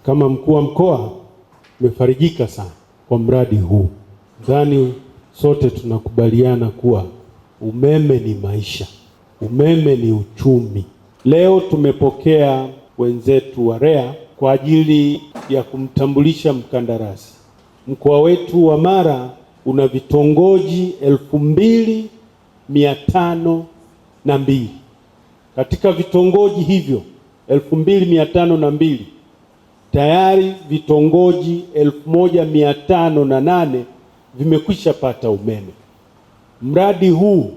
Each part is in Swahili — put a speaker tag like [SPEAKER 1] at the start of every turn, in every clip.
[SPEAKER 1] kama mkuu wa mkoa nimefarijika sana kwa mradi huu. Nadhani sote tunakubaliana kuwa umeme ni maisha, umeme ni uchumi. Leo tumepokea wenzetu wa REA kwa ajili ya kumtambulisha mkandarasi. Mkoa wetu wa Mara una vitongoji 2502. Katika vitongoji hivyo 2502 tayari vitongoji 1508 vimekwisha pata umeme. Mradi huu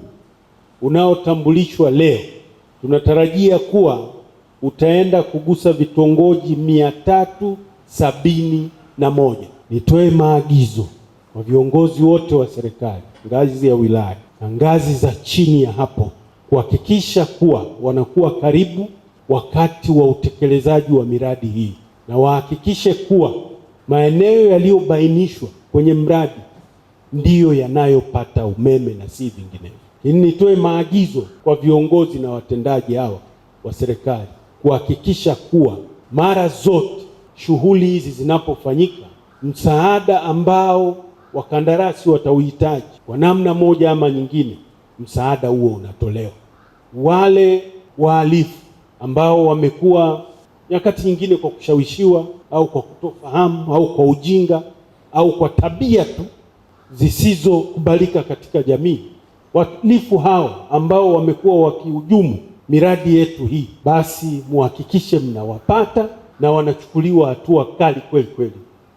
[SPEAKER 1] unaotambulishwa leo tunatarajia kuwa utaenda kugusa vitongoji 371. Nitoe maagizo kwa viongozi wote wa serikali ngazi ya wilaya na ngazi za chini ya hapo kuhakikisha kuwa wanakuwa karibu wakati wa utekelezaji wa miradi hii, na wahakikishe kuwa maeneo yaliyobainishwa kwenye mradi ndiyo yanayopata umeme na si vinginevyo. Nitoe maagizo kwa viongozi na watendaji hawa wa serikali kuhakikisha kuwa mara zote shughuli hizi zinapofanyika, msaada ambao wakandarasi watauhitaji kwa namna moja ama nyingine, msaada huo unatolewa. Wale wahalifu ambao wamekuwa nyakati nyingine kwa kushawishiwa au kwa kutofahamu au kwa ujinga au kwa tabia tu zisizokubalika katika jamii, wahalifu hao ambao wamekuwa wakihujumu miradi yetu hii, basi muhakikishe mnawapata na wanachukuliwa hatua kali kweli kweli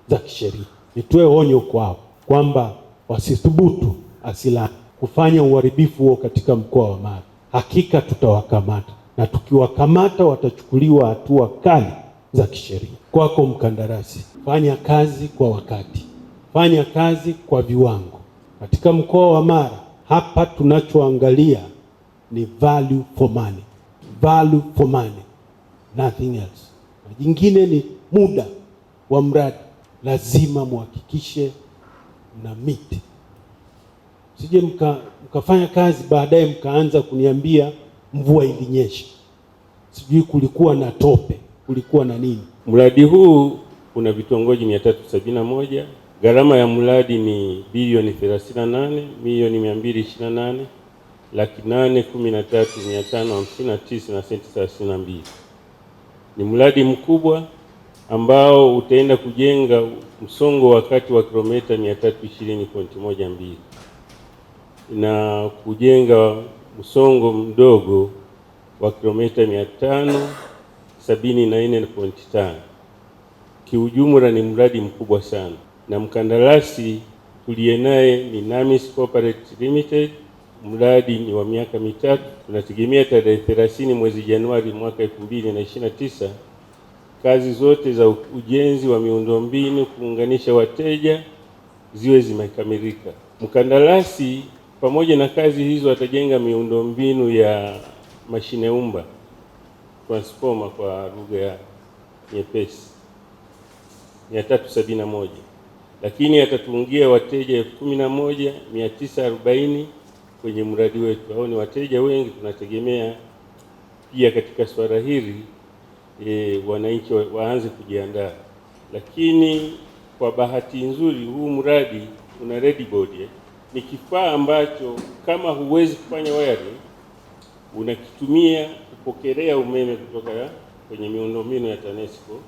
[SPEAKER 1] za kisheria. Nitoe onyo kwao kwamba wasithubutu asilani kufanya uharibifu huo katika mkoa wa Mara. Hakika tutawakamata, na tukiwakamata watachukuliwa hatua kali za kisheria. Kwako mkandarasi, fanya kazi kwa wakati, fanya kazi kwa viwango. Katika mkoa wa Mara hapa tunachoangalia ni value for money, value for money, nothing else. Na jingine ni muda wa mradi, lazima muhakikishe na miti. Sije mkafanya kazi baadaye mkaanza kuniambia mvua ilinyesha, sijui kulikuwa na tope, kulikuwa na nini.
[SPEAKER 2] Mradi huu una vitongoji 371. Gharama ya mradi ni bilioni 38,228,813,559 na senti 32. Ni mradi mkubwa ambao utaenda kujenga msongo wa kati wa kilomita 320.12 na kujenga msongo mdogo wa kilomita 574.5. Kiujumla ni mradi mkubwa sana, na mkandarasi tuliye naye ni Namis Corporate Limited. Mradi ni wa miaka mitatu. Tunategemea tarehe 30 mwezi Januari mwaka 2029 kazi zote za ujenzi wa miundombinu kuunganisha wateja ziwe zimekamilika. Mkandarasi pamoja na kazi hizo atajenga miundombinu ya mashine umba, transformer kwa lugha ya nyepesi, 371, lakini atatuungia wateja 11,940 kwenye mradi wetu. Hao ni wateja wengi. Tunategemea pia katika swala hili wananchi waanze kujiandaa, lakini kwa bahati nzuri huu mradi una red board. Ni kifaa ambacho kama huwezi kufanya wiring, unakitumia kupokelea umeme kutoka kwenye miundombinu ya TANESCO,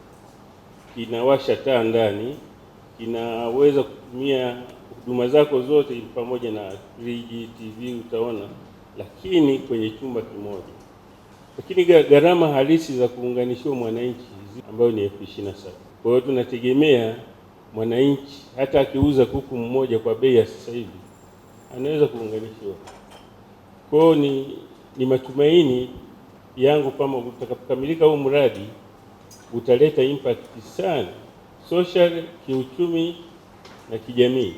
[SPEAKER 2] kinawasha taa ndani, kinaweza kutumia huduma zako zote pamoja na friji, TV utaona, lakini kwenye chumba kimoja. Lakini gharama halisi za kuunganishiwa mwananchi ambayo ni 27,000. Kwa hiyo tunategemea mwananchi hata akiuza kuku mmoja kwa bei ya sasa hivi anaweza kuunganishiwa. Kwa hiyo ni matumaini yangu kama utakapokamilika huu mradi utaleta impact sana social, kiuchumi na kijamii.